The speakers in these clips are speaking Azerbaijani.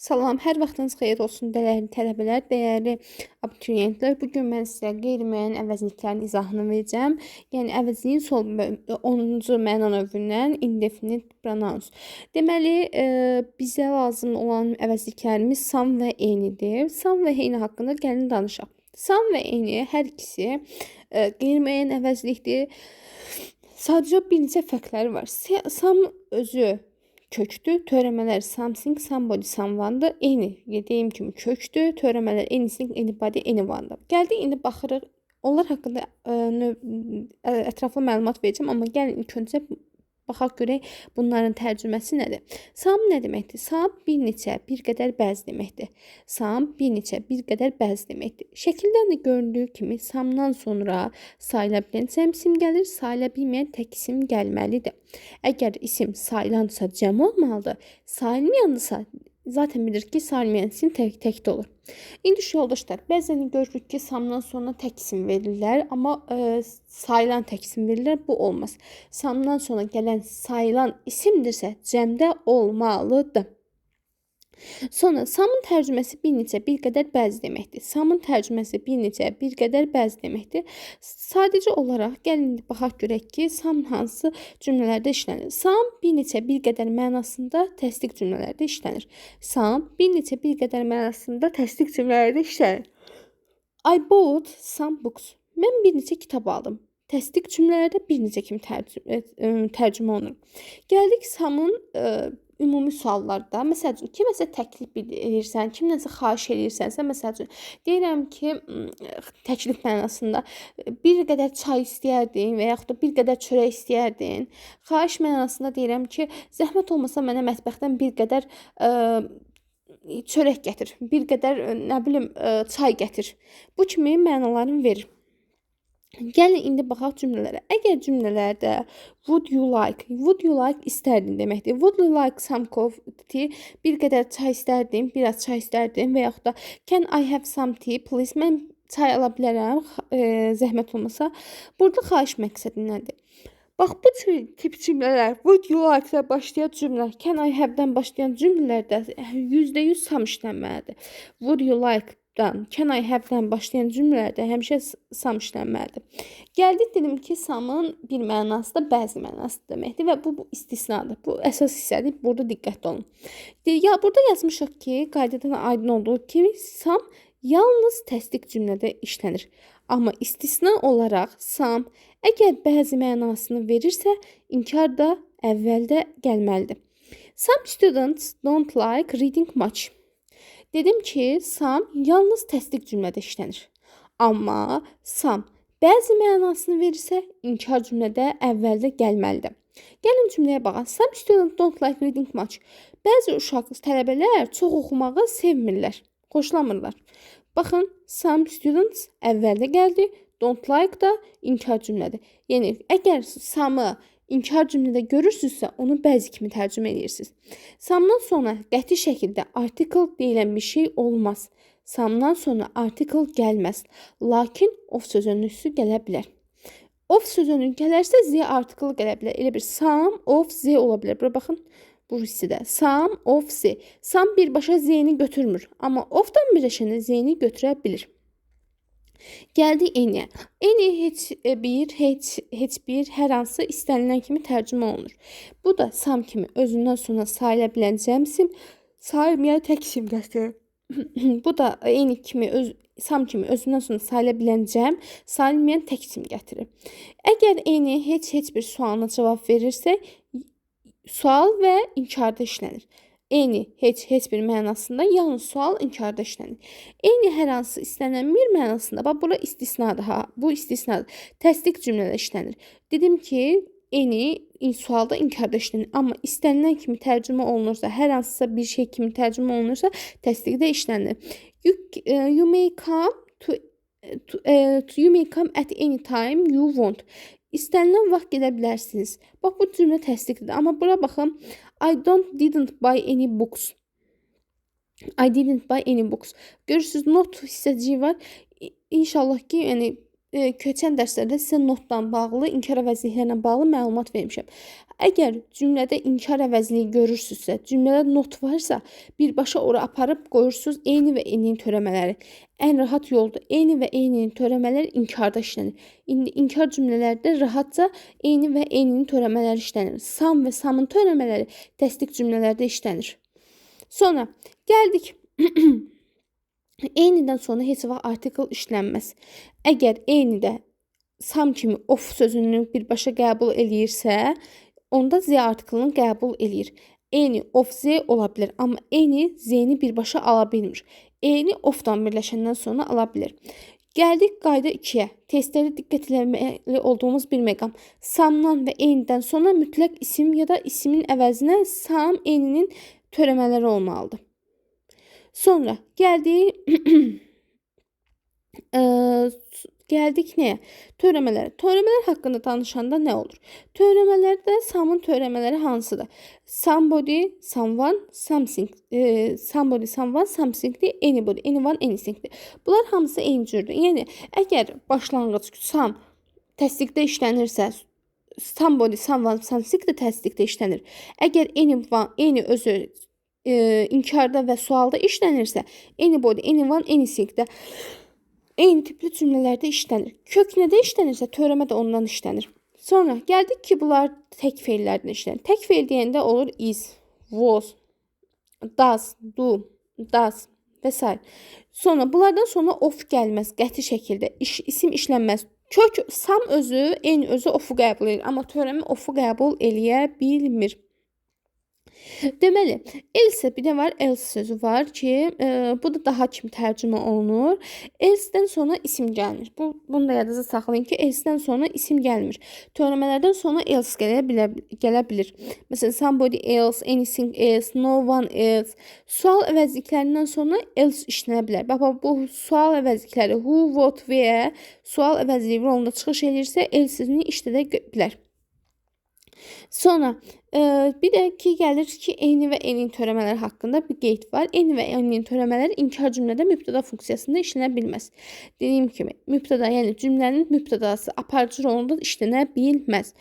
Salam, hər vaxtınız xeyir olsun, dəyərli tələbələr, dəyərli abituriyentlər. Bu gün mən sizə qeyri-müəyyən əvəzliklərin izahını verəcəm. Yəni əvəzliyin 10-cu məna növündən indefinite pronouns. Deməli, bizə lazım olan əvəzliklərimiz some və any'dir. Some və any haqqında gəlin danışaq. Some və any hər ikisi qeyri-müəyyən əvəzlikdir. Sadəcə bir neçə fərqləri var. Some özü kökdür, törəmələr something, somebody, someone'dır. Any, dediyim kimi kökdür, törəmələr anything, anybody, anyone'dır. Gəldik, indi baxırıq. Onlar haqqında ətraflı məlumat verəcəm, amma gəlin ilk öncə baxaq görək bunların tərcüməsi nədir? Some nə deməkdir? Some bir neçə, bir qədər bəzi deməkdir. Some bir neçə, bir qədər bəzi deməkdir. Şəkildən də göründüyü kimi some'dan sonra sayıla bilən isim gəlir, sayıla bilməyən tək isim gəlməlidir. Əgər isim sayılansa cəm olmalıdır, sayılmayansa zaten bilir ki, sayılmayan isim tək-təkdə olur. İndi şu yoldaşlar, bəzən görürük ki, some'dan sonra tək isim verirlər, amma sayılan tək isim verirlər, bu olmaz. Some'dan sonra gələn sayılan isimdirsə cəmdə olmalıdır. Sonra some'ın tərcüməsi bir neçə, bir qədər bəzi deməkdir. Some'ın tərcüməsi bir neçə, bir qədər bəzi deməkdir. Sadəcə olaraq gəlin baxaq görək ki, some hansı cümlələrdə işlənir. Some bir neçə, bir qədər mənasında təsdiq cümlələrdə işlənir. Some bir neçə, bir qədər mənasında təsdiq cümlələrdə işlənir. I bought some books. Mən bir neçə kitab aldım. Təsdiq cümlələrdə bir neçə kimi tərcümə olunur. Gəldik some'ın ümumi suallarda, məsəl üçün, kiməsə təklif edirsən, kimdənsə xahiş edirsənsə, məsəl üçün, deyirəm ki, təklif mənasında bir qədər çay istəyərdin və yaxud da bir qədər çörək istəyərdin. Xahiş mənasında deyirəm ki, zəhmət olmasa mənə mətbəxdən bir qədər çörək gətir, bir qədər, nə bilim, çay gətir. Bu kimi mənalarını verir. Gəlin indi baxaq cümlələrə. Əgər cümlələrdə would you like istərdin deməkdir. Would you like some coffee? Bir qədər çay istərdin, biraz çay istərdin və yaxud da can I have some tea please? Mən çay ala bilərəm, zəhmət olmasa. Burada xahiş məqsədindəndir. Bax, bu tip cümlələr, would you like-lə başlayan cümlə, can I have-dən başlayan cümlələrdə %100 some işlənməlidir. Would you like can I have-dən başlayan cümlələrdə həmişə some işlənməlidir. Gəldik dedim ki, some'ın bir mənası da bəzi mənası deməkdir və bu istisnadır. Bu əsas hissədir. Burada diqqətli olun. Ya burada yazmışıq ki, qaydadan aydın olduğu kimi some yalnız təsdiq cümlədə işlənir. Amma istisna olaraq some əgər bəzi mənasını verirsə, inkar da əvvəldə gəlməlidir. Some students don't like reading much. Dedim ki, some yalnız təsdiq cümlədə işlənir. Amma some bəzi mənasını verirsə, inkar cümlədə əvvəldə gəlməlidir. Gəlin cümləyə baxaq. Some students don't like reading much. Bəzi tələbələr çox oxumağı sevmirlər, xoşlamırlar. Baxın, some students əvvəldə gəldi, don't like da inkar cümlədir. Yəni, əgər some'ı inkar cümlədə görürsünüzsə, onu bəzi kimi tərcümə edirsiniz. Some'dan sonra qəti şəkildə article deyilən bir şey olmaz. Some'dan sonra article gəlməz. Lakin of sözünün üstü gələ bilər. Of sözünün gələrsə z article gələ bilər. Elə bir some of z ola bilər. Bura baxın. Bu hissədə some of z. Some birbaşa z-ni götürmür. Amma of-dan birləşəndə z-ni götürə bilir. Gəldi any. Any heç bir, hər hansı istənilən kimi tərcümə olunur. Bu da some kimi özündən sonra sayıla bilən cəm isim, sayılmayan tək isim göstərir. Bu da any kimi some kimi özündən sonra sayıla bilən cəm, sayılmayan tək isim gətirir. Əgər any heç bir sualına cavab verirsə, sual və inkarda işlənir. Any heç bir mənasında yalnız sual inkarda işlənir. Any hər hansı istənilən bir mənasında, bax bura istisnadır ha. Bu istisnadır. Təsdiq cümlədə işlənir. Dedim ki, any sualda inkarda işlənir. Amma istənilən kimi tərcümə olunursa, hər hansısa bir şey kimi tərcümə olunursa, təsdiqdə işlənir. You may come at any time you want. İstənilən vaxt gedə bilərsiniz. Bax, bu cümlə təsdiqdir. Amma bura baxın. I didn't buy any books. I didn't buy any books. Görürsünüz, not hissəciyi var. İnşallah ki, yəni keçən dərslərdə sizə notdan bağlı, inkar əvəzliklərlə bağlı məlumat vermişəm. Əgər cümlədə inkar əvəzliyi görürsünüzsə, cümlədə not varsa, birbaşa ora aparıb qoyursunuz eyni və eynin törəmələri. Ən rahat yoldur. Eyni və eynin törəmələri inkarda işlənir. İndi inkar cümlələrdə rahatca eyni və eynin törəmələri işlənir. Sam və samın törəmələri təsdiq cümlələrdə işlənir. Sonra gəldik. Eynidən sonra heç vaxt artikel işlənməz. Əgər eynidə sam kimi of sözünü birbaşa qəbul eləyirsə, onda z artiklını qəbul eləyir. Eyni of z ola bilər, amma eyni z-ni birbaşa ala bilmir. Eyni ofdan birləşəndən sonra ala bilir. Gəldik qayda 2-yə. Testlərdə diqqət etməli olduğumuz bir məqam. Samdan və eynidən sonra mütləq isim ya da isimin əvəzinə sam eyninin törəmələri olmalıdır. Sonra gəldik gəldik nəyə? Törəmələr. Törəmələr haqqında danışanda nə olur? Törəmələrdə samın törəmələri hansıdır? Somebody, someone, something. Somebody, someone, somethingdir. Anybody, anyone, anythingdir. Bunlar hamısı eyni cürdür. Yəni, əgər başlanğıc sam təsdiqdə işlənirsə, somebody, someone, something də təsdiqdə işlənir. Əgər anyone, any özü inkarda və sualda işlənirsə, anybody, anyone, anything də eyni tipli cümlələrdə işlənir. Kök nədə işlənirsə, törəmə də ondan işlənir. Sonra gəldik ki, bunlar tək feillərdən işlənir. Tək feil deyəndə olur is, was, does, do, does və s. Sonra bunlardan sonra of gəlməz qəti şəkildə. İsim işlənməz. Kök sam özü, eyni özü ofu qəbul edir. Amma törəmə ofu qəbul eləyə bilmir. Deməli, else bir də var, else sözü var ki, bu da daha kimi tərcümə olunur. Else-dən sonra isim gəlmir. Bunu da yadınızda saxlayın ki, else-dən sonra isim gəlmir. Törəmələrdən sonra else gələ bilir. Məsələn, somebody else, anything else, no one else. Sual əvəzliklərindən sonra else işlənə bilər. Bax, bu sual əvəzlikləri who, what, where sual əvəzliyi rolunda çıxış edirsə, else-ni işlədə bilər. Sonra bir də ki, gəlir ki, eyni və eynin törəmələri haqqında bir qeyd var. Eyni və eynin törəmələri inkar cümlədə mübtəda funksiyasında işlənə bilməz. Dediyim kimi, mübtəda, yəni cümlənin mübtədası aparıcı rolunda işlənə bilməz.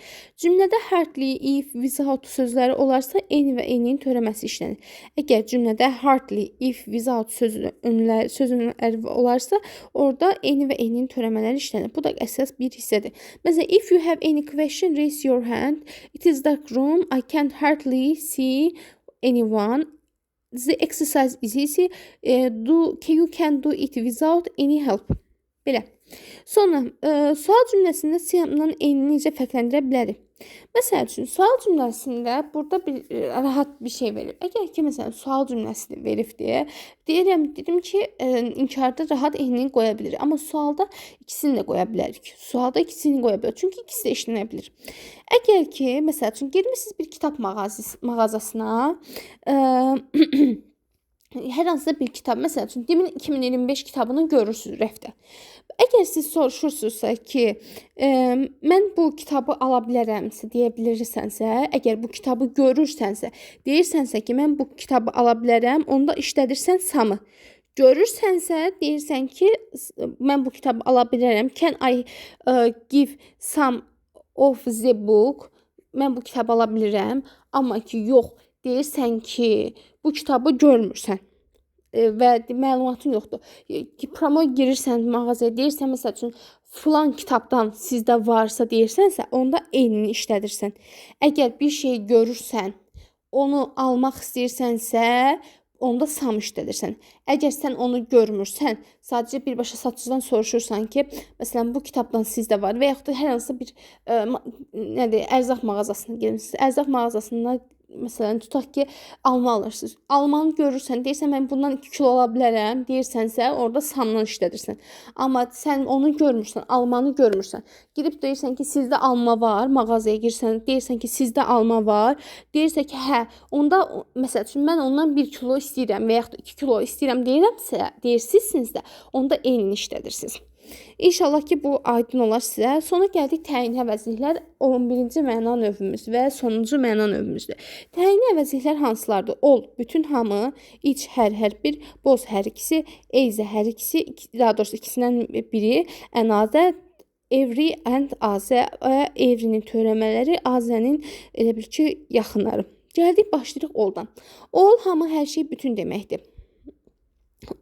Cümlədə hardly, if, without sözləri olarsa, eyni və eynin törəməsi işlənir. Əgər cümlədə hardly, if, without sözləri olarsa, orada eyni və eynin törəmələri işlənir. Bu da əsas bir hissədir. Məsələn, if you have any question, raise your hand. It is dark room. I can't hardly see anyone. The exercise is easy. You can do it without any help. Belə. Sonra sual cümləsində siyamdan eyni necə fərqləndirə bilərik? Məsəl üçün, sual cümləsində burada bir rahat bir şey verir. Əgər ki, məsələn, sual cümləsini verib dedim ki, inkarda rahat eynini qoya bilir. Amma sualda ikisini də qoya bilərik. Sualda ikisini qoya bilərik. Çünki ikisi də işlənə bilir. Əgər ki, məsəl üçün, girmişsiniz bir kitab mağazasına, hər hansısa bir kitab, məsəl üçün, demin 2025 kitabını görürsünüz rəfdə. Əgər siz soruşursunuzsa ki, mən bu kitabı ala bilərəmsə, deyə bilirsənsə, əgər bu kitabı görürsənsə, deyirsənsə ki, mən bu kitabı ala bilərəm, onda işlədirsən samı. Görürsənsə, deyirsən ki, mən bu kitabı ala bilərəm. Can I give some of the book? Mən bu kitabı ala bilirəm. Amma ki, yox, deyirsən ki, bu kitabı görmürsən. Və məlumatın yoxdur. Promo girirsən mağazaya, deyirsən məsəl üçün filan kitabdan sizdə varsa deyirsənsə, onda eynini işlədirsən. Əgər bir şey görürsən, onu almaq istəyirsənsə, onda sam işlədirsən. Əgər sən onu görmürsən, sadəcə birbaşa satıcıdan soruşursan ki, məsələn bu kitabdan sizdə var və yaxud da hər hansı bir ərzaq mağazasına girmisiniz. Ərzaq mağazasında məsələn tutaq ki, alma alırsınız. Almanı görürsən, deyirsən mən bundan 2 kilo ala bilərəm, deyirsənsə, orada samdan işlədirsən. Amma sən onu görmürsən, almanı görmürsən. Gidib deyirsən ki, sizdə alma var, mağazaya girsən, deyirsən ki, sizdə alma var. Deyirsən ki, hə, onda məsəl üçün mən ondan 1 kilo istəyirəm və yaxud da 2 kilo istəyirəm deyirəmsə, deyirsinizsə də, onda eyni işlədirsiniz. İnşallah ki, bu aydın olar sizə. Sonra gəldik təyin əvəzliklər 11-ci məna növümüz və sonuncu məna növümüzdür. Təyin əvəzliklər hansılardır? Ol, bütün hamı, iç, hər bir, boz hər ikisi, eyzə hər ikisi, daha doğrusu ikisindən biri, ənazə, Every and Azə və Everinin törəmələri, Azənin elə bil ki, yaxınları. Gəldik, başlayırıq oldan. Ol hamı, hər şey, bütün deməkdir.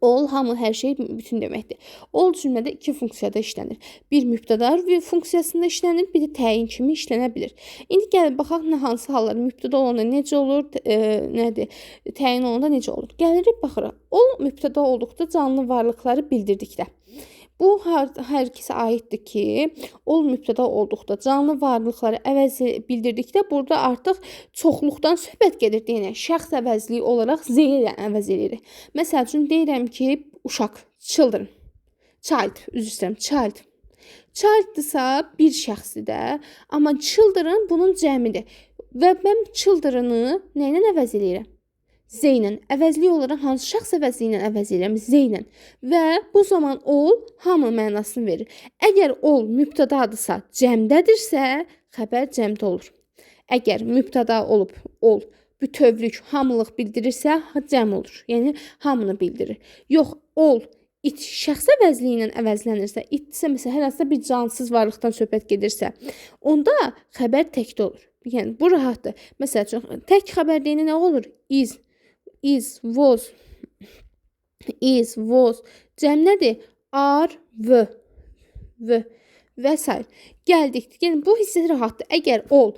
Ol hamı, hər şey, bütün deməkdir. Ol cümlədə iki funksiyada işlənir. Bir mübtəda funksiyasında işlənir, bir də təyin kimi işlənə bilir. İndi gəlin baxaq nə hansı hallar mübtəda olanda necə olur, nədir? Təyin olanda necə olur? Gəlirik baxırıq. Ol mübtəda olduqda canlı varlıqları bildirdikdə. Bu hər ikisi aiddir ki, ol mübtəda olduqda canlı varlıqları bildirdikdə burada artıq çoxluqdan söhbət gedir deyək. Şəxs əvəzliyi olaraq z ilə əvəz edirik. Məsəl üçün deyirəm ki, uşaq, children, child, üzr istəyirəm, child. Childdirsa bir şəxsdir də, amma children bunun cəmidir. Və mən children'ı nə ilə əvəz edirəm? Z ilə. Əvəzli olaraq hansı şəxs əvəzliyi ilə əvəz edirəm? Z ilə. Və bu zaman ol hamı mənasını verir. Əgər ol mübtədadırsa, cəmdədirsə, xəbər cəmdə olur. Əgər mübtəda olub ol bütövlük, hamılıq bildirirsə, cəm olur. Yəni hamını bildirir. Yox, ol it şəxs əvəzliyi ilə əvəzlənirsə, itsə məsələn hər hansısa bir cansız varlıqdan söhbət gedirsə, onda xəbər təkdə olur. Yəni bu rahatdır. Məsəl üçün tək xəbər deyəndə nə olur? Is, was, cəm nədir? Are, və s. Gəldik. Yəni, bu hissə rahatdır. Əgər ol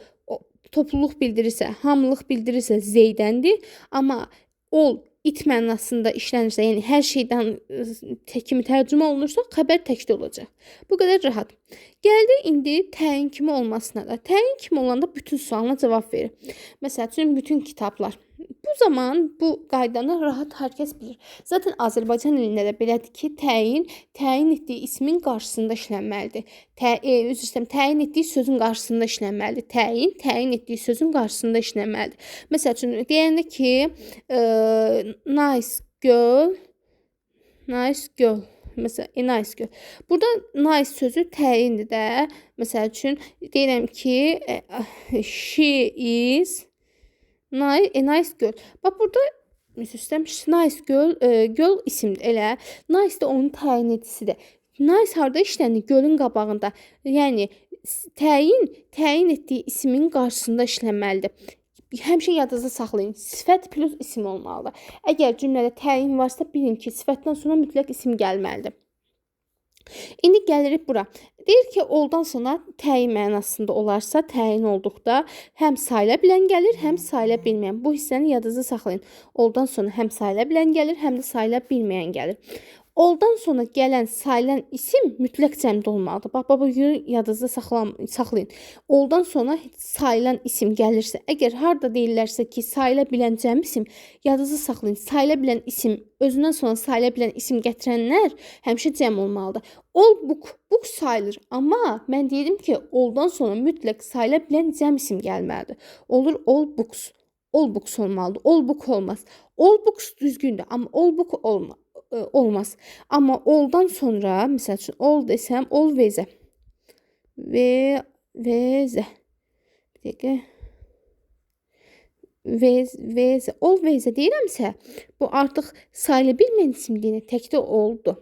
topluluq bildirirsə, hamılıq bildirirsə Z-dəndir. Amma ol it mənasında işlənirsə, yəni hər şeydən kimi tərcümə olunursa, xəbər təkdə olacaq. Bu qədər rahat. Gəldik indi təyin kimi olmasına da. Təyin kimi olanda bütün sualına cavab verir. Məsəl üçün, bütün kitablar. Bu zaman bu qaydanı rahat hər kəs bilir. Zaten Azərbaycan dilində də belədir ki, təyin etdiyi ismin qarşısında işlənməlidir. Üzr istəyirəm, təyin etdiyi sözün qarşısında işlənməlidir. Təyin etdiyi sözün qarşısında işlənməlidir. Məsəl üçün, deyəndə ki, nice girl. Məsələn, nice girl. Burada nice sözü təyindir də. Məsəl üçün, deyirəm ki, she is nice girl. Bax, burada nice girl isimdir, elə. Nice də onun təyin edicisidir. Nice harda işlənir? Gölün qabağında. Yəni, təyin etdiyi ismin qarşısında işlənməlidir. Həmişə yadınızda saxlayın. Sifət plus isim olmalıdır. Əgər cümlədə təyin varsa, bilin ki, sifətdən sonra mütləq isim gəlməlidir. İndi gəlirik bura. Deyir ki, oldan sonra təyin mənasında olarsa, təyin olduqda həm sayıla bilən gəlir, həm sayıla bilməyən. Bu hissəni yadınızda saxlayın. Oldan sonra həm sayıla bilən gəlir, həm də sayıla bilməyən gəlir. Oldan sonra gələn sayılan isim mütləq cəmdə olmalıdır. Bax, bu yadınızda saxlayın. Oldan sonra sayılan isim gəlirsə, əgər harda deyirlərsə ki, sayıla bilən cəm isim, yadınızda saxlayın. Sayıla bilən isim, özündən sonra sayıla bilən isim gətirənlər həmişə cəm olmalıdır. Ol book sayılır. Amma mən deyirəm ki, oldan sonra mütləq sayıla bilən cəm isim gəlməlidir. Olur all books. All books olmalıdır. All book olmaz. All books düzgündür, amma all book olmaz. Amma oldan sonra, məsəl üçün, ol desəm, always-ə. Always-ə deyirəmsə, bu artıq sayıla bilməyən isim deyil, təkdə oldu.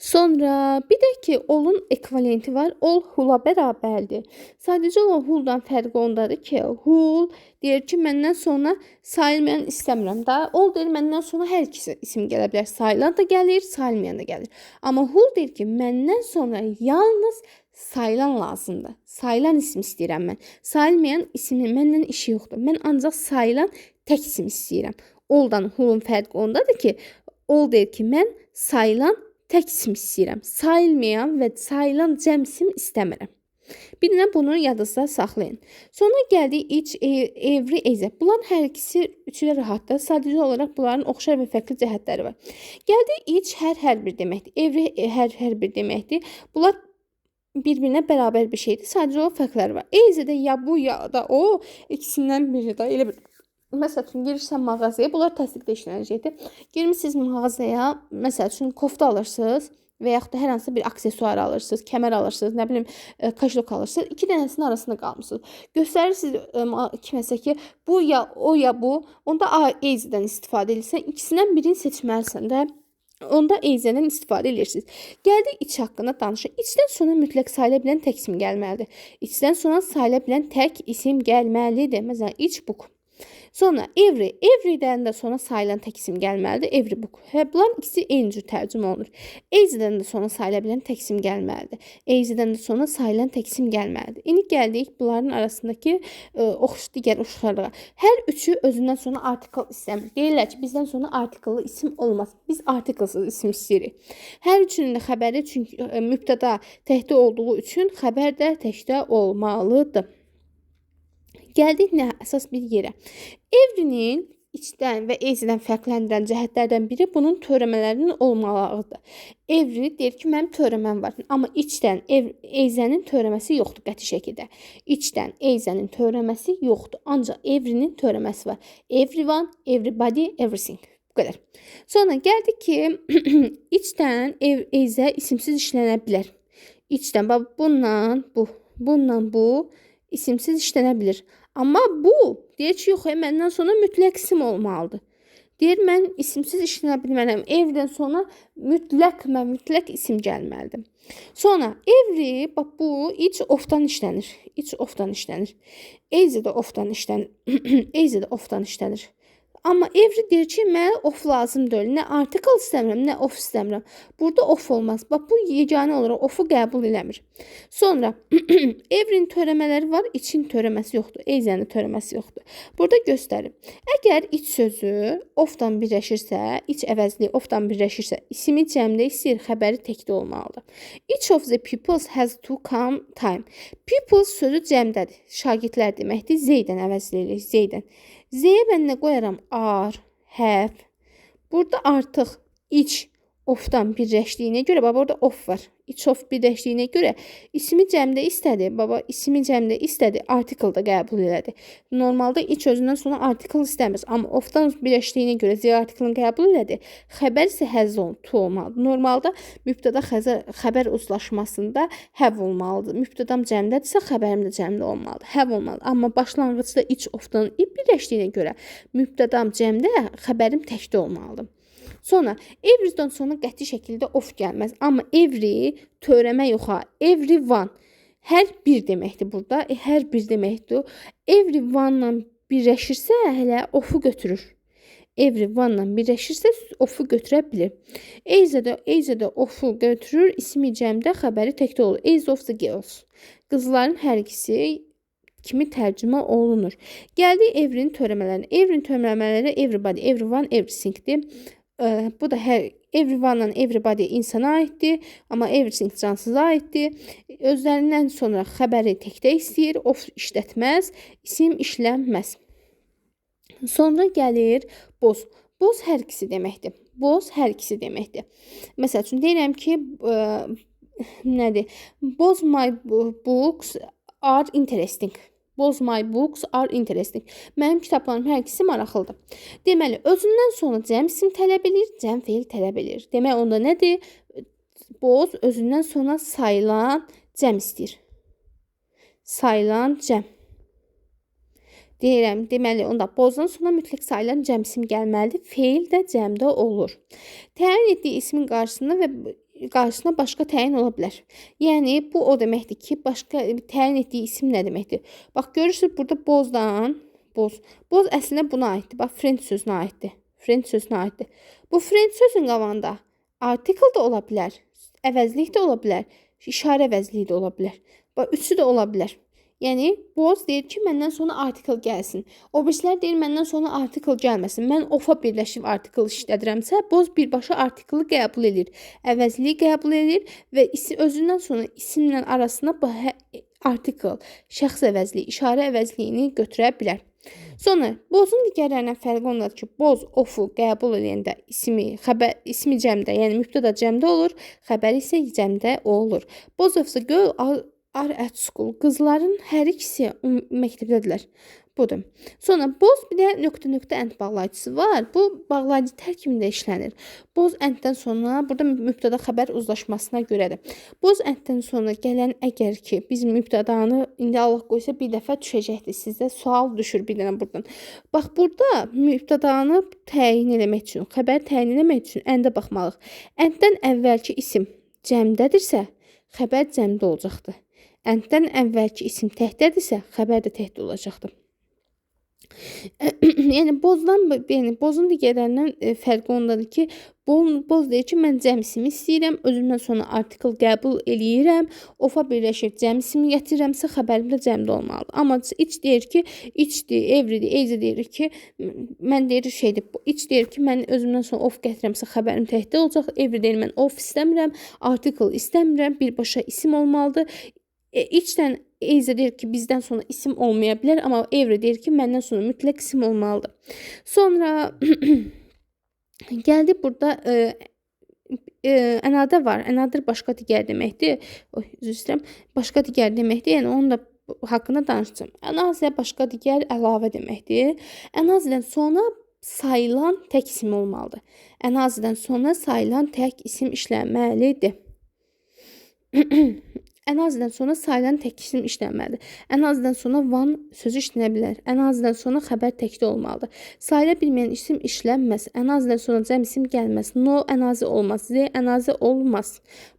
Sonra bir də ki, olun ekvivalenti var. Ol hula bərabərdir. Sadəcə olaraq huldan fərqi ondadır ki, hul deyir ki, məndən sonra sayılmayan istəmirəm da. Ol deyir, məndən sonra hər ikisi isim gələ bilər. Sayılan da gəlir, sayılmayan da gəlir. Amma hul deyir ki, məndən sonra yalnız sayılan lazımdır. Sayılan isim istəyirəm mən. Sayılmayan isimin məndən işi yoxdur. Mən ancaq sayılan tək isim istəyirəm. Oldan hulun fərqi ondadır ki, ol deyir ki, mən sayılan tək isim istəyirəm. Sayılmayan və sayılan cəm isim istəmirəm. Bir də bunu yadınızda saxlayın. Sonra gəldik each, every, ezə. Bunların hər ikisi üçü rahatdır. Sadəcə olaraq bunların oxşar və fərqli cəhətləri var. Gəldik each, hər bir deməkdir. Every, hər bir deməkdir. Bunlar bir-birinə bərabər bir şeydir. Sadəcə olaraq fərqləri var. Ezədə ya bu, ya da o, ikisindən biri də elə bir. Məsəl üçün, girirsən mağazaya, bunlar təsdiqdə işlənəcəkdir. Girmişsiniz mağazaya, məsəl üçün, kofta alırsınız və yaxud da hər hansısa bir aksesuar alırsınız, kəmər alırsınız, nə bilim, kaşlok alırsınız. İki dənəsinin arasında qalmışsınız. Göstərirsiniz kiməsə ki, bu ya o ya bu, onda A-dən istifadə edirsən, ikisindən birini seçməlisən də. Onda eyzədən istifadə edirsiniz. Gəldik iç haqqında danışaq. İçdən sona mütləq sayıla bilən tək isim gəlməlidir. İçdən sona sayıla bilən tək isim gəlməlidir. Məsələn, each book. Sonra every. Everydən də sonra sayılan tək isim gəlməlidir. Every book. Bunların ikisi eyni cür tərcümə olunur. Eyzidən də sonra sayıla bilən tək isim gəlməlidir. Eyzidən də sonra sayılan tək isim gəlməlidir. İndi gəldik bunların arasındakı digər oxşarlığa. Hər üçü özündən sonra artikel istəmir. Deyirlər ki, bizdən sonra artikellı isim olmaz. Biz artikelsiz isim istəyirik. Hər üçünün də xəbəri çünki mübtəda təkdə olduğu üçün xəbər də təkdə olmalıdır. Gəldik nə əsas bir yerə. Everinin içdən və eyzidən fərqləndirən cəhətlərdən biri bunun törəmələrinin olmalarıdır. Every deyir ki, mənim törəməm var. Amma içdən eyzənin törəməsi yoxdur qəti şəkildə. İçdən eyzənin törəməsi yoxdur. Ancaq everinin törəməsi var. Everyone, everybody, everything. Bu qədər. Sonra gəldik ki, içdən eyzə isimsiz işlənə bilər. İçdən, bundan bu isimsiz işlənə bilir. Amma bu deyir ki, yox, məndən sonra mütləq isim olmalıdır. Deyir, mən isimsiz işlənə bilmərəm. Everydən sonra mütləq isim gəlməlidir. Sonra every, bu each ofdan işlənir. Each ofdan işlənir. Eyzi də ofdan işlənir. Eyzi də ofdan işlənir. Amma every deyir ki, mənə of lazım deyil. Nə article istəmirəm, nə of istəmirəm. Burada of olmaz. Bax, bu yeganə olaraq ofu qəbul eləmir. Sonra every'nin törəmələri var, için törəməsi yoxdur. Eyzənin törəməsi yoxdur. Burada göstərim. Əgər iç sözü ofdan birləşirsə, iç əvəzli ofdan birləşirsə, ismi cəmdə istəyir, xəbəri təkdə olmalıdır. Each of the pupils has to come time. Pupils sözü cəmdədir. Şagirdlər deməkdir. Zeydən əvəzləyirik. Zeydən. Z'yə mən nə qoyaram? Are, have. Burada artıq iç ofdan birləşdiyinə görə, baba orada of var. İç of birləşdiyinə görə ismi cəmdə istədi. Baba ismi cəmdə istədi. Article da qəbul elədi. Normalda iç özündən sonra article istəmir. Amma ofdan birləşdiyinə görə Z article-ını qəbul elədi. Xəbər isə has to olmalıdır. Normalda mübtəda xəbər uzlaşmasında have olmalıdır. Mübtədam cəmdədirsə, xəbərim də cəmdə olmalıdır. Have olmalıdır. Amma başlanğıcda iç ofdan birləşdiyinə görə mübtədam cəmdə, xəbərim təkdə olmalıdır. Sonra every'dən sonra qəti şəkildə of gəlməz. Amma every törəmə yox ha. Everyone hər bir deməkdir burada. Hər bir deməkdir. Everyone-la birləşirsə hələ ofu götürür. Everyone-la birləşirsə ofu götürə bilir. Eyzədə ofu götürür. İsmi cəmdə xəbəri təkdə olur. Eyz of the girls. Qızların hər ikisi kimi tərcümə olunur. Gəldik every'nin törəmələrinə. Every'nin törəmələri everybody, everyone, everything-dir. Bu da everyone-la everybody insana aiddir, amma everything cansıza aiddir. Özlərindən sonra xəbəri təkdə istəyir, of işlətməz, isim işlənməz. Sonra gəlir boz. Boz hər ikisi deməkdir. Boz hər ikisi deməkdir. Məsəl üçün deyirəm ki, nədir? Both my books are interesting. Both my books are interesting. Mənim kitablarım hər ikisi maraqlıdır. Deməli, özündən sonra cəm isim tələb edir, cəm feil tələb edir. Demək, onda nədir? Boz özündən sonra sayılan cəm istəyir. Sayılan cəm. Deyirəm, deməli, onda bozdan sonra mütləq sayılan cəm isim gəlməlidir. Feil də cəmdə olur. Təyin etdiyi ismin qarşısına başqa təyin ola bilər. Yəni, bu o deməkdir ki, başqa təyin etdiyi isim nə deməkdir? Bax, görürsünüz, burada bozdan, boz əslində buna aiddir. Bax, friend sözünə aiddir. Friend sözünə aiddir. Bu friend sözün qabağında article da ola bilər, əvəzlik də ola bilər, işarə əvəzliyi də ola bilər. Bax, üçü də ola bilər. Yəni, boz deyir ki, məndən sonra article gəlsin. O birisilər deyir, məndən sonra article gəlməsin. Mən ofa birləşib article işlədirəmsə, boz birbaşa article qəbul edir. Əvəzliyi qəbul edir və özündən sonra isimlə arasına article, şəxs əvəzliyi, işarə əvəzliyini götürə bilər. Sonra, bozun digərlərindən fərqi ondadır ki, boz ofu qəbul edəndə ismi cəmdə, yəni mübtəda cəmdə olur, xəbər isə cəmdə olur. Both of the girl are at school. Qızların hər ikisi məktəbdədirlər. budur. Sonra boz bir də nöqtə-nöqtə ənd bağlayıcısı var. Bu bağlayıcı tərkibində işlənir. Boz ənddən sonra burada mübtəda xəbər uzlaşmasına görədir. Boz ənddən sonra gələn əgər ki biz mübtədanı indi Allah qoysa bir dəfə düşəcəkdir. Sizdə sual düşür bir dənə buradan. Bax burada mübtədanı təyin etmək üçün, xəbər təyin etmək üçün əndə baxmalıyıq. Ənddən əvvəlki isim cəmdədirsə, xəbər cəmdə olacaqdır. Ənddən əvvəlki isim təhdədirsə, xəbər də təhdə olacaqdır. Yəni bozun digərlərindən fərqi ondadır ki, boz deyir ki, mən cəm ismi istəyirəm, özümdən sonra artikl qəbul eləyirəm, ofa birləşib cəm ismi gətirirəmsə, xəbərim də cəmdə olmalıdır. Amma iç deyir ki, içdir, evridir, eycə deyir ki, mən deyir şeydir, iç deyir ki, mən özümdən sonra of gətirirəmsə, xəbərim təhdə olacaq, evri deyir, mən of istəmirəm, artikl istəmirəm, birbaşa isim olmalıdır. İçdən eycə deyir ki, bizdən sonra isim olmaya bilər, amma evri deyir ki, məndən sonra mütləq isim olmalıdır. Sonra gəldi burada ənadə var. Ənadır başqa digər deməkdir. Üzr istəyirəm. Başqa digər deməkdir. Yəni onun da haqqında danışacağım. Ənaziyə başqa digər əlavə deməkdir. Ənazidən sonra sayılan tək isim olmalıdır. Ənazidən sonra sayılan tək isim işlənməlidir. Ənazidən sonra sayılan tək isim işlənməlidir. Ənazidən sonra van sözü işlənə bilər. Ənazidən sonra xəbər təkdə olmalıdır. Sayıla bilməyən isim işlənməz. Ənazidən sonra cəm isim gəlməz. No ənazi olmaz. Z ənazi olmaz.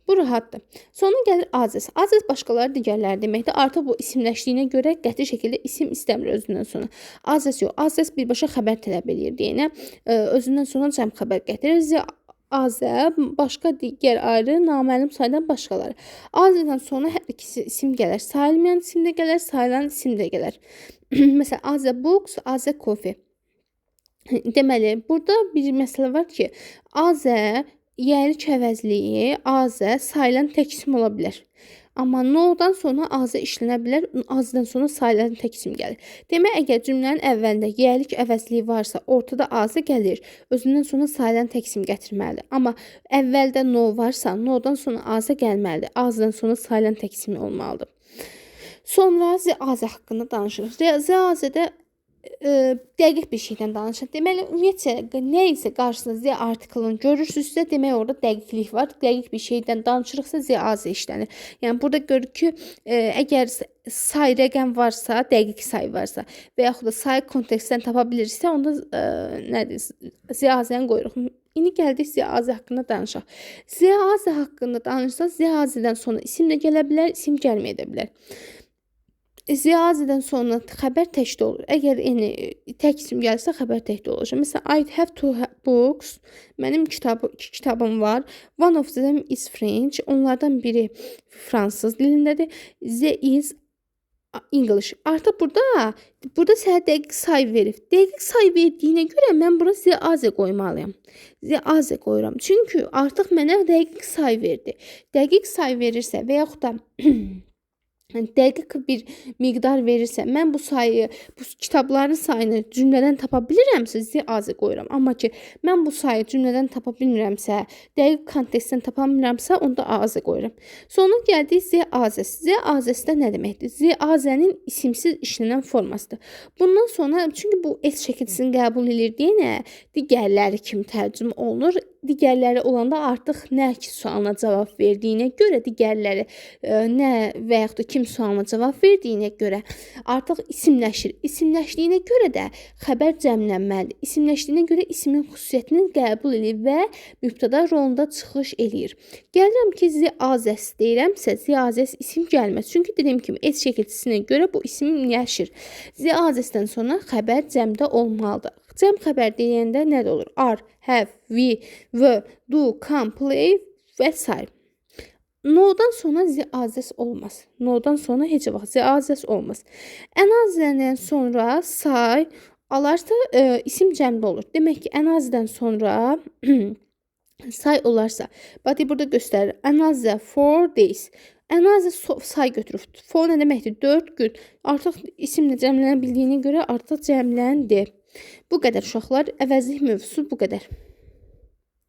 Bu rahatdır. Sonra gəlir azəs. Azəs başqaları digərləri deməkdir. Artıq bu isimləşdiyinə görə qəti şəkildə isim istəmir özündən sonra. Azəs yox. Azəs birbaşa xəbər tələb edir deyənə özündən sonra cəm xəbər gətirir. Z azə, başqa digər ayrı, naməlum sayılan başqaları. Azədən sonra hər ikisi isim gələr. Sayılmayan isim də gələr, sayılan isim də gələr. Məsələn, azə books, azə coffee. Deməli, burada bir məsələ var ki, azə, yerlik əvəzliyi, azə sayılan tək isim ola bilər. Amma no'dan sonra azə işlənə bilər, azədən sonra sayılan tək isim gəlir. Demək, əgər cümlənin əvvəlində yerlik əvəzliyi varsa, ortada azə gəlir, özündən sonra sayılan tək isim gətirməlidir. Amma əvvəldə no varsa, no'dan sonra azə gəlməlidir, azədən sonra sayılan tək isim olmalıdır. Sonra z-azə haqqında danışırıq. Z-azədə dəqiq bir şeydən danışır. Deməli, ümumiyyətcə nə isə qarşısında z artiklını görürsünüzsə, demək orada dəqiqlik var. Dəqiq bir şeydən danışırıqsa z-azə işlənir. Yəni burada görürük ki, əgər say rəqəm varsa, dəqiq say varsa və yaxud da say kontekstdən tapa bilirsə, onda nədir? Z-azəni qoyuruq. İndi gəldik z-azə haqqında danışaq. Z-azə haqqında danışsaq, z-azədən sonra isim də gələ bilər, isim gəlməyə də bilər. Z-azədən sonra xəbər təkdə olur. Əgər tək isim gəlsə, xəbər təkdə olacaq. Məsələn, I have two books. Mənim iki kitabım var. One of them is French. Onlardan biri fransız dilindədir. Z is English. Artıq burada sənə dəqiq say verir. Dəqiq say verdiyinə görə mən bura z-azə qoymalıyam. Z-azə qoyuram. Çünki artıq mənə dəqiq say verdi. Dəqiq say verirsə və yaxud da dəqiq bir miqdar verirsə, mən bu sayı, bu kitabların sayını cümlədən tapa bilirəmsə, z-azə qoyuram. Amma ki, mən bu sayı cümlədən tapa bilmirəmsə, dəqiq kontekstdən tapa bilmirəmsə, onda azə qoyuram. Sonra gəldik z-azəsi. Z-azəsi də nə deməkdir? Z-azənin isimsiz işlənən formasıdır. Bundan sonra, çünki bu S şəkilçisini qəbul edir deyənə, digərləri kimi tərcümə olunur. Digərləri olanda artıq nə ki sualına cavab verdiyinə görə, digərləri nə və yaxud da kim sualına cavab verdiyinə görə artıq isimləşir. İsimləşdiyinə görə də xəbər cəmlənməlidir. İsimləşdiyinə görə ismin xüsusiyyətini qəbul edir və mübtəda rolunda çıxış eləyir. Gəlirəm ki, z-azəs deyirəmsə, z-azəs isim gəlməz. Çünki dediyim kimi S şəkilçisinə görə bu isimləşir. Z-azəsdən sonra xəbər cəmdə olmalıdır. Cəm xəbər deyəndə nə də olur? Are, have, we, were, do, come, play və s. No'dan sonra z-azəs olmaz. No'dan sonra heç vaxt z-azəs olmaz. Ənazədən sonra say alarsa isim cəmdə olur. Demək ki, ənazədən sonra say olarsa, bax burada göstərir. Ənazə 4 days. Ənazə say götürür. For nə deməkdir? 4 gün. Artıq isimlə cəmlənə bildiyinə görə artıq cəmləndi. Bu qədər uşaqlar, əvəzlik mövzusu bu qədər.